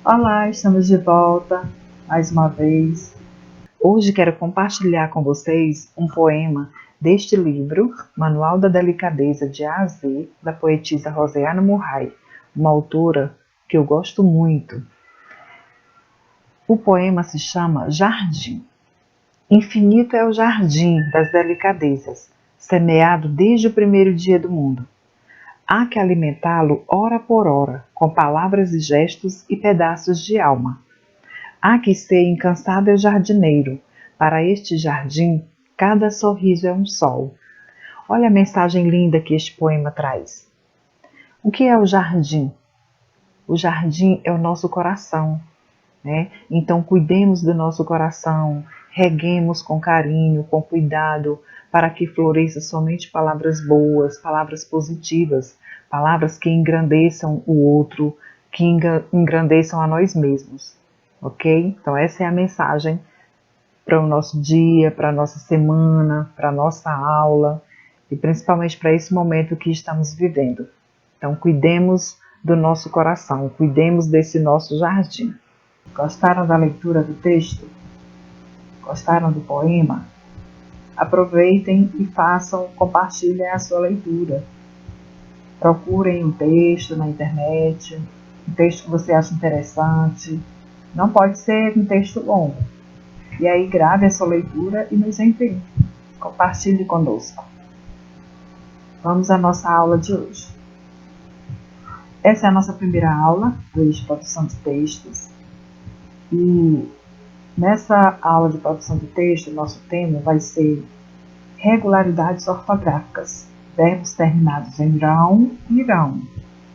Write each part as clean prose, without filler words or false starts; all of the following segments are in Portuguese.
Olá, estamos de volta mais uma vez. Hoje quero compartilhar com vocês um poema deste livro, Manual da Delicadeza de A a Z, da poetisa Rosiana Murray, uma autora que eu gosto muito. O poema se chama Jardim. Infinito é o jardim das delicadezas, semeado desde o primeiro dia do mundo. Há que alimentá-lo hora por hora, com palavras e gestos e pedaços de alma. Há que ser incansável jardineiro. Para este jardim, cada sorriso é um sol. Olha a mensagem linda que este poema traz. O que é o jardim? O jardim é o nosso coração, né? Então cuidemos do nosso coração, reguemos com carinho, com cuidado, para que floresça somente palavras boas, palavras positivas, palavras que engrandeçam o outro, que engrandeçam a nós mesmos, ok? Então essa é a mensagem para o nosso dia, para a nossa semana, para a nossa aula e principalmente para esse momento que estamos vivendo. Então cuidemos do nosso coração, cuidemos desse nosso jardim. Gostaram da leitura do texto? Gostaram do poema? Aproveitem e compartilhem a sua leitura. Procurem um texto na internet, um texto que você acha interessante. Não pode ser um texto longo. E aí grave a sua leitura e nos envie. Compartilhe conosco. Vamos à nossa aula de hoje. Essa é a nossa primeira aula de produção de textos. E nessa aula de produção de texto, nosso tema vai ser regularidades ortográficas, verbos terminados em rão e irão.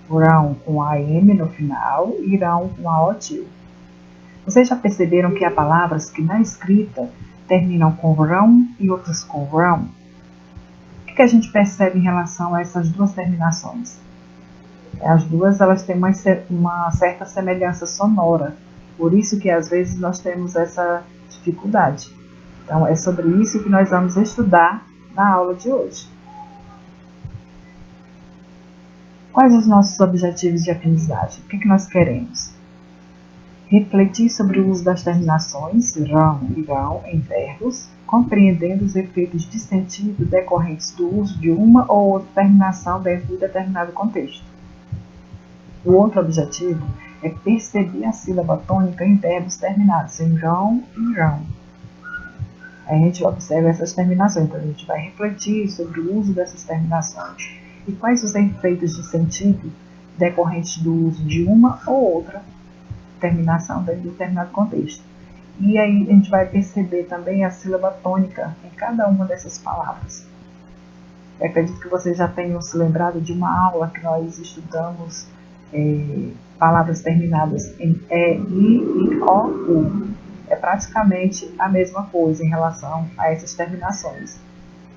Rão com AM no final e irão com AO tio. Vocês já perceberam que há palavras que na escrita terminam com rão e outras com rão? O que a gente percebe em relação a essas duas terminações? As duas elas têm uma certa semelhança sonora, por isso que às vezes nós temos essa dificuldade. Então é sobre isso que nós vamos estudar na aula de hoje. Quais os nossos objetivos de aprendizagem? O que nós queremos? Refletir sobre o uso das terminações rão e irão em verbos, compreendendo os efeitos de sentido decorrentes do uso de uma ou outra terminação dentro de determinado contexto. O outro objetivo é perceber a sílaba tônica em verbos terminados em rão e irão. A gente observa essas terminações, então a gente vai refletir sobre o uso dessas terminações e quais os efeitos de sentido decorrentes do uso de uma ou outra terminação dentro de determinado contexto. E aí a gente vai perceber também a sílaba tônica em cada uma dessas palavras. Eu acredito que vocês já tenham se lembrado de uma aula que nós estudamos palavras terminadas em E, I, O, U. É praticamente a mesma coisa em relação a essas terminações.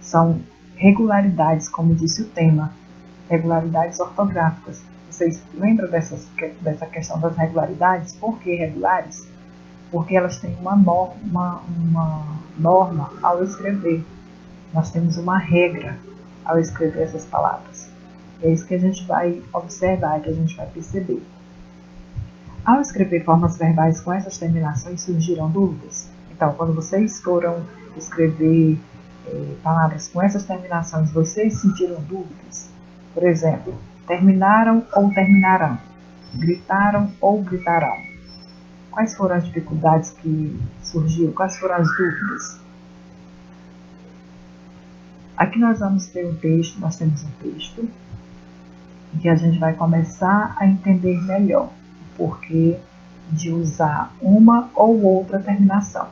São regularidades, como disse o tema, regularidades ortográficas. Vocês lembram dessa questão das regularidades? Por que regulares? Porque elas têm uma norma ao escrever. Nós temos uma regra ao escrever essas palavras. É isso que a gente vai observar, que a gente vai perceber. Ao escrever formas verbais com essas terminações, surgiram dúvidas? Então, quando vocês foram escrever palavras com essas terminações, vocês sentiram dúvidas? Por exemplo, terminaram ou terminarão? Gritaram ou gritarão? Quais foram as dificuldades que surgiram? Quais foram as dúvidas? Aqui nós vamos ter um texto, nós temos um texto, em que a gente vai começar a entender melhor o porquê de usar uma ou outra terminação.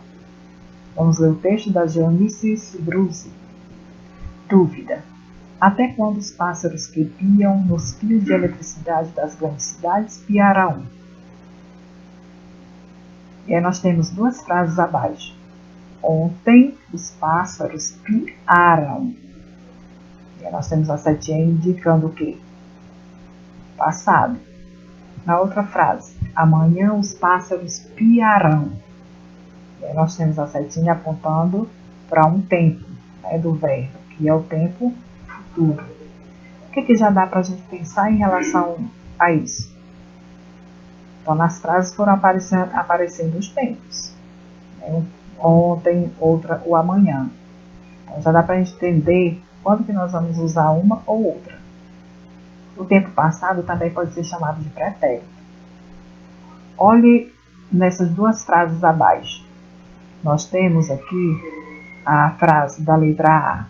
Vamos ler o texto da Geonice Bruzi. Dúvida. Até quando os pássaros que piam nos fios de eletricidade das grandes cidades piarão? E aí nós temos duas frases abaixo. Ontem os pássaros piaram. E aí nós temos a setinha indicando o quê? Passado. Na outra frase, amanhã os pássaros piarão. E aí nós temos a setinha apontando para um tempo, né, do verbo, que é o tempo futuro. O que já dá para a gente pensar em relação a isso? Então, nas frases foram aparecendo os tempos. Né? Ontem, outra, o amanhã. Então, já dá para a gente entender quando que nós vamos usar uma ou outra. O tempo passado também pode ser chamado de pretérito. Olhe nessas duas frases abaixo. Nós temos aqui a frase da letra A.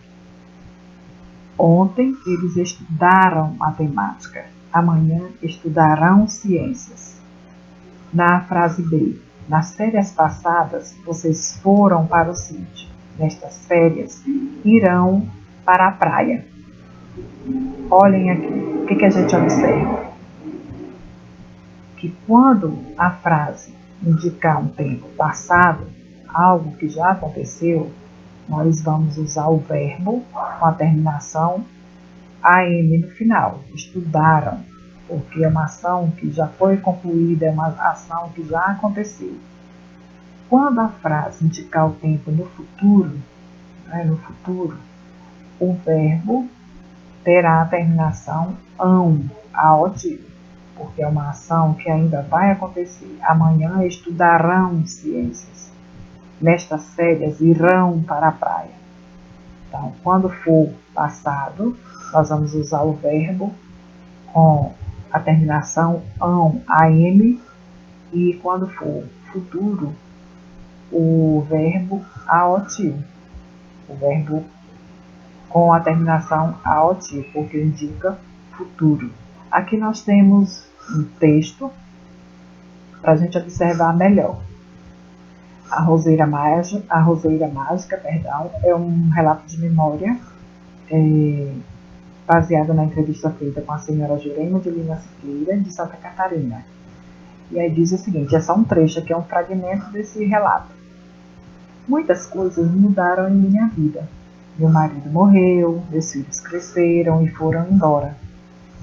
Ontem eles estudaram matemática. Amanhã estudarão ciências. Na frase B. Nas férias passadas, vocês foram para o sítio. Nestas férias, irão para a praia. Olhem aqui, o que a gente observa? Que quando a frase indicar um tempo passado, algo que já aconteceu, nós vamos usar o verbo com a terminação AM no final. Estudaram, porque é uma ação que já foi concluída, é uma ação que já aconteceu. Quando a frase indicar o tempo no futuro, o verbo terá a terminação ão, aotivo, porque é uma ação que ainda vai acontecer. Amanhã estudarão ciências. Nestas férias irão para a praia. Então, quando for passado, nós vamos usar o verbo com a terminação ão, am, e quando for futuro, o verbo aotivo. O verbo com a terminação aotivo, porque indica futuro. Aqui nós temos um texto para a gente observar melhor. A Roseira Mágica, é um relato de memória baseado na entrevista feita com a senhora Jurema de Lima Siqueira, de Santa Catarina. E aí diz o seguinte, é só um trecho aqui, é um fragmento desse relato. Muitas coisas mudaram em minha vida. Meu marido morreu, meus filhos cresceram e foram embora.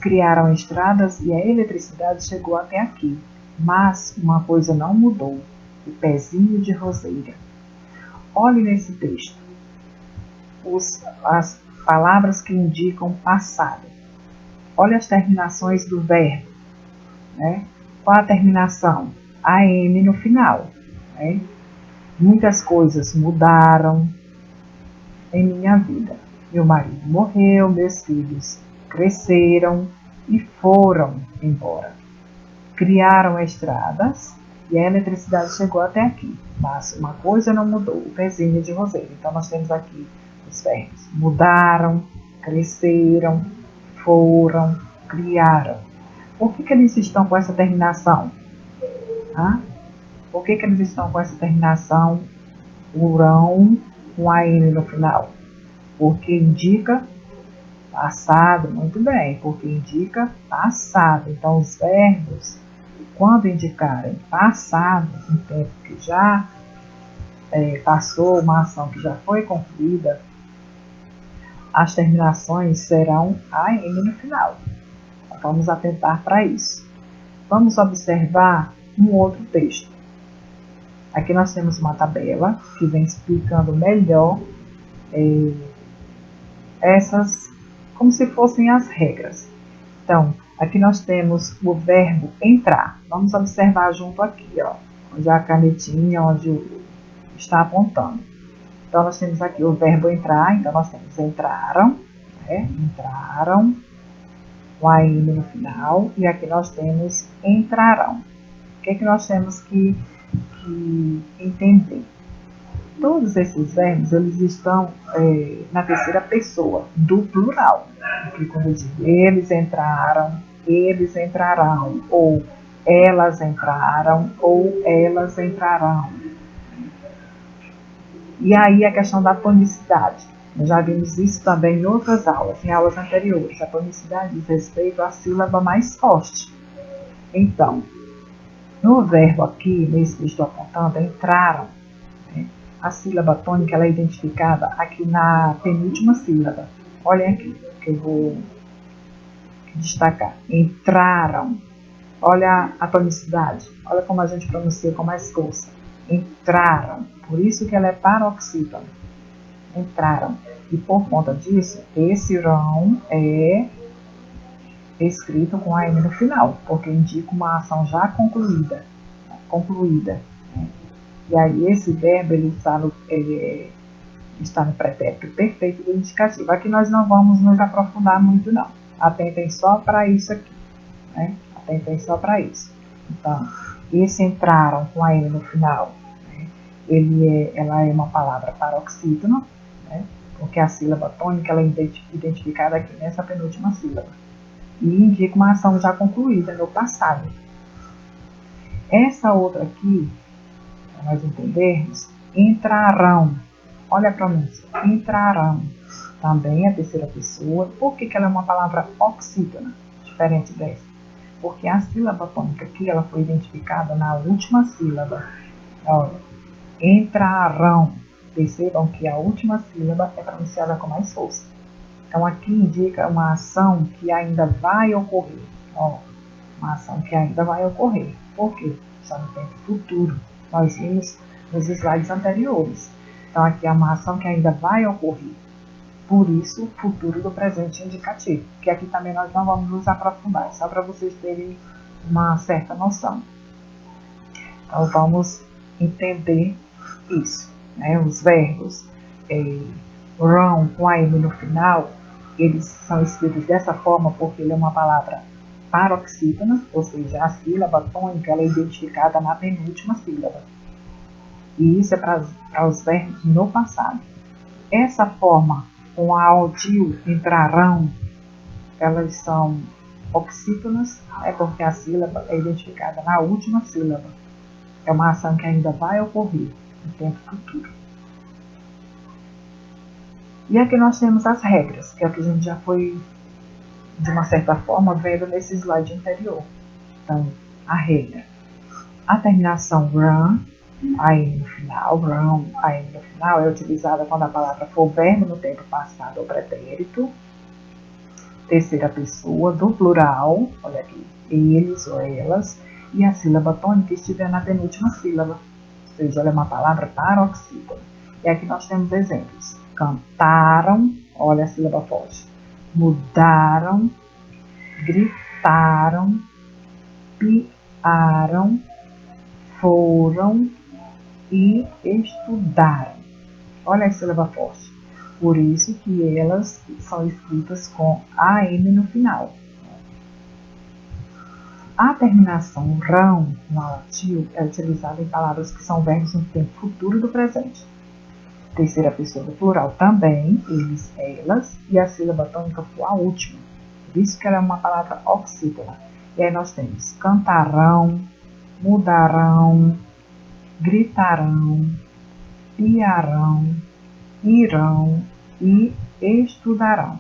Criaram estradas e a eletricidade chegou até aqui. Mas uma coisa não mudou. O pezinho de roseira. Olhe nesse texto as palavras que indicam passado. Olhe as terminações do verbo. Né? Qual a terminação? AM no final. Né? Muitas coisas mudaram em minha vida. Meu marido morreu, meus filhos cresceram e foram embora. Criaram estradas e a eletricidade chegou até aqui. Mas uma coisa não mudou, o pezinho de roseira. Então nós temos aqui os verbos. Mudaram, cresceram, foram, criaram. Por que eles estão com essa terminação? Por que eles estão com essa terminação urão com AM no final? Porque indica passado, muito bem, porque indica passado. Então os verbos, quando indicarem passado, um tempo que já passou, uma ação que já foi concluída, as terminações serão AM no final. Vamos atentar para isso. Vamos observar um outro texto. Aqui nós temos uma tabela que vem explicando melhor essas, como se fossem as regras. Então, aqui nós temos o verbo entrar. Vamos observar junto aqui, ó, onde a canetinha, onde está apontando. Então, nós temos aqui o verbo entrar. Então, nós temos entraram, né? Entraram, o AM no final. E aqui nós temos entrarão. O que nós temos que entender? Todos esses verbos, eles estão na terceira pessoa, do plural. Porque quando eu digo eles entraram, eles entrarão, ou elas entraram, ou elas entrarão. E aí a questão da tonicidade. Nós já vimos isso também em outras aulas, em aulas anteriores. A tonicidade diz respeito à sílaba mais forte. Então, no verbo aqui, nesse que estou apontando, entraram, né? A sílaba tônica ela é identificada aqui na penúltima sílaba. Olhem aqui, que eu vou destacar. Entraram. Olha a tonicidade. Olha como a gente pronuncia com mais força. Entraram. Por isso que ela é paroxítona. Entraram. E por conta disso, esse rão é escrito com a M no final, porque indica uma ação já concluída. Né? E aí esse verbo ele está no pretérito perfeito do indicativo. Aqui nós não vamos nos aprofundar muito não. Atentem só para isso aqui. Né? Atentem só para isso. Então, esse entraram com a M no final, né? Ela é uma palavra paroxítona, né? Porque a sílaba tônica ela é identificada aqui nessa penúltima sílaba. E indica uma ação já concluída no passado. Essa outra aqui, para nós entendermos, entrarão. Olha a pronúncia, entrarão. Também a terceira pessoa. Por que ela é uma palavra oxítona, diferente dessa? Porque a sílaba tônica aqui ela foi identificada na última sílaba. Olha, entrarão. Percebam que a última sílaba é pronunciada com mais força. Então aqui indica uma ação que ainda vai ocorrer. Ó, uma ação que ainda vai ocorrer. Por quê? Está no tempo futuro. Nós vimos nos slides anteriores. Então aqui é uma ação que ainda vai ocorrer. Por isso, futuro do presente indicativo. Que aqui também nós não vamos nos aprofundar. Só para vocês terem uma certa noção. Então vamos entender isso. Né? Os verbos run com a M no final, eles são escritos dessa forma porque ele é uma palavra paroxítona, ou seja, a sílaba tônica ela é identificada na penúltima sílaba. E isso é para os verbos no passado. Essa forma, com a audil entrarão, elas são oxítonas, porque a sílaba é identificada na última sílaba. É uma ação que ainda vai ocorrer no tempo futuro. E aqui nós temos as regras, que é o que a gente já foi, de uma certa forma, vendo nesse slide anterior. Então, a regra. A terminação run, aí no final, run, aí no final, é utilizada quando a palavra for verbo no tempo passado ou pretérito. Terceira pessoa, do plural, olha aqui, eles ou elas, e a sílaba tônica estiver na penúltima sílaba. Ou seja, ela é uma palavra paroxítona. E aqui nós temos exemplos. Cantaram, olha a sílaba forte. Mudaram, gritaram, piaram, foram e estudaram. Olha a sílaba forte. Por isso que elas são escritas com AM no final. A terminação rão no latim é utilizada em palavras que são verbos no tempo futuro do presente. Terceira pessoa do plural também, eles, elas, e a sílaba tônica for a última. Por isso que ela é uma palavra oxítona. E aí nós temos cantarão, mudarão, gritarão, piarão, irão e estudarão.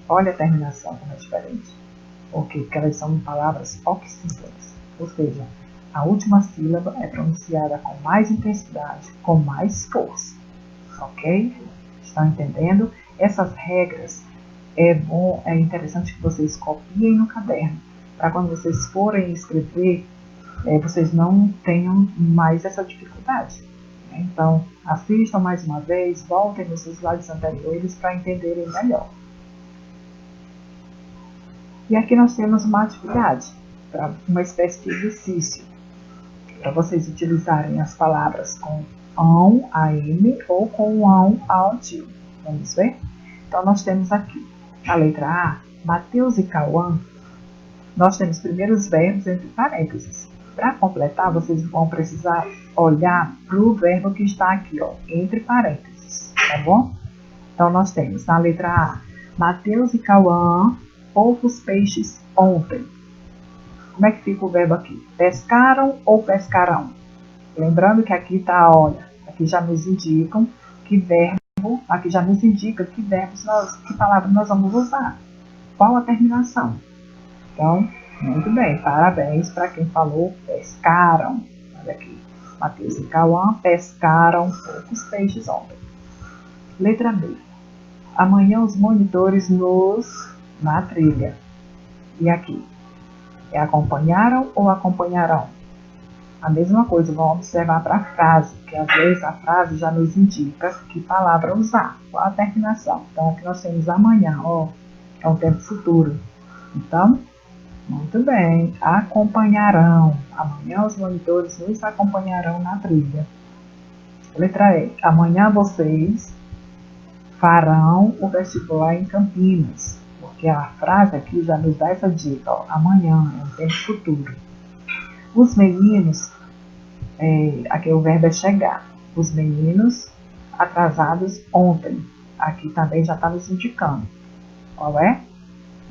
Olha a terminação como é diferente. Porque elas são palavras oxítonas. Ou seja, a última sílaba é pronunciada com mais intensidade, com mais força. Ok? Estão entendendo? Essas regras é interessante que vocês copiem no caderno, para quando vocês forem escrever, vocês não tenham mais essa dificuldade. Então, assistam mais uma vez, voltem nos slides anteriores para entenderem melhor. E aqui nós temos uma atividade, uma espécie de exercício, para vocês utilizarem as palavras com ão, AM, ou com ão, audil. Vamos ver? Então, nós temos aqui, a letra A, Mateus e Cauã, nós temos primeiro os verbos entre parênteses. Para completar, vocês vão precisar olhar para o verbo que está aqui, ó, entre parênteses, tá bom? Então, nós temos na letra A, Mateus e Cauã, poucos peixes ontem. Como é que fica o verbo aqui? Pescaram ou pescarão? Lembrando que aqui está, olha, aqui já nos indicam que verbo, aqui já nos indica que verbos que palavras nós vamos usar. Qual a terminação? Então, muito bem, parabéns para quem falou pescaram. Olha aqui, Mateus e Cauã pescaram poucos peixes ontem. Letra B. Amanhã os monitores na trilha. E aqui, acompanharam ou acompanharão? A mesma coisa, vamos observar para a frase, que às vezes a frase já nos indica que palavra usar, qual a terminação. Então aqui nós temos amanhã, ó, é um tempo futuro. Então, muito bem. Acompanharão. Amanhã os monitores nos acompanharão na trilha. Letra E. Amanhã vocês farão o vestibular em Campinas. Porque a frase aqui já nos dá essa dica. Ó, amanhã é um tempo futuro. Os meninos, aqui o verbo é chegar. Os meninos atrasados ontem. Aqui também já está nos indicando. Qual é?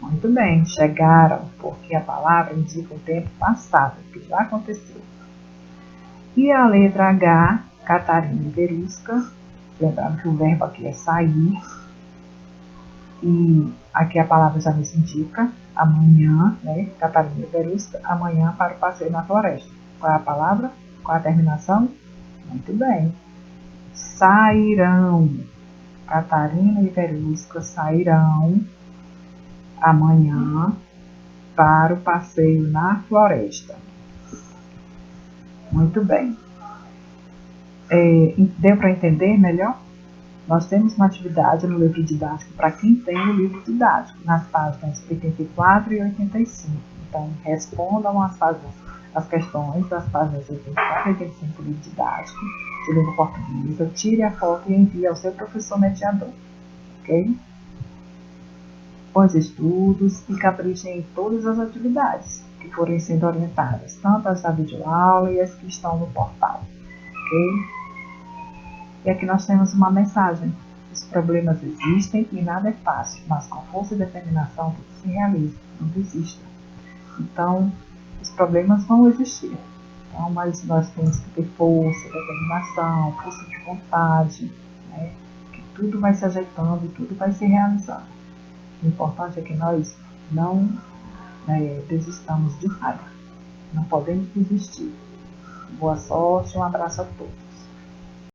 Muito bem, chegaram, porque a palavra indica o tempo passado, que já aconteceu. E a letra H, Catarina e Verusca, lembrando que o verbo aqui é sair, e aqui a palavra já nos indica, amanhã, né, Catarina e Verusca, amanhã para o passeio na floresta. Qual é a palavra? Qual é a terminação? Muito bem. Sairão, Catarina e Verusca sairão amanhã para o passeio na floresta. Muito bem. Deu para entender melhor? Nós temos uma atividade no livro didático para quem tem o livro didático, nas páginas 84 e 85. Então, respondam as questões das páginas 84 e 85 do livro didático, de língua portuguesa, tire a foto e envie ao seu professor mediador. Ok? Bons estudos e caprichem em todas as atividades que forem sendo orientadas, tanto as da videoaula e as que estão no portal. Ok? E aqui nós temos uma mensagem. Os problemas existem e nada é fácil, mas com força e determinação tudo se realiza. Não desista. Então, os problemas vão existir. Então, mas nós temos que ter força, determinação, força de vontade, né? Que tudo vai se ajeitando e tudo vai se realizando. O importante é que nós não desistamos de nada. Não podemos desistir. Boa sorte, um abraço a todos.